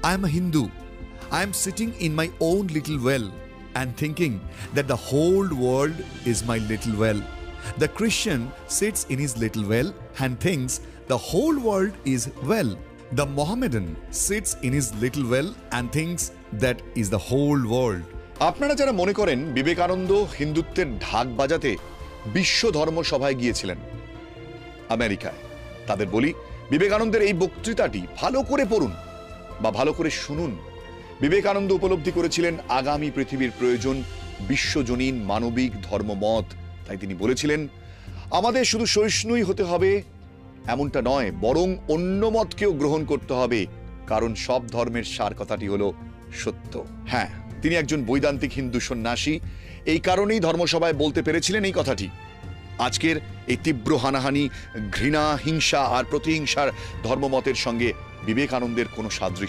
I am a Hindu. I am sitting in my own little well and thinking that the whole world is my little well. The Christian sits in his little well and thinks the whole world is well. The Mohammedan sits in his little well and thinks that is the whole world. আপনারা যারা মনে করেন বিবেকানন্দ হিন্দুত্বের ঢাক বাজাতে বিশ্ব ধর্ম সভায় গিয়েছিলেন আমেরিকায়, তাদের বলি বিবেকানন্দের এই বক্তৃতাটি ভালো করে পড়ুন বা ভালো করে শুনুন। বিবেকানন্দ উপলব্ধি করেছিলেন আগামী পৃথিবীর প্রয়োজন বিশ্বজনীন মানবিক ধর্মমত। তাই তিনি বলেছিলেন, আমাদের শুধু সহিষ্ণুই হতে হবে এমনটা নয়, বরং অন্য মতকেও গ্রহণ করতে হবে, কারণ সব ধর্মের সার কথাটি হলো সত্য। হ্যাঁ, তিনি একজন বৈদান্তিক হিন্দু সন্ন্যাসী, এই কারণেই ধর্মসভায় বলতে পেরেছিলেন এই কথাটি। আজকের এই তীব্র হানাহানি, ঘৃণা, হিংসা আর প্রতিহিংসার ধর্মমতের সঙ্গে বিবেকানন্দের কোনো সাদৃশ্য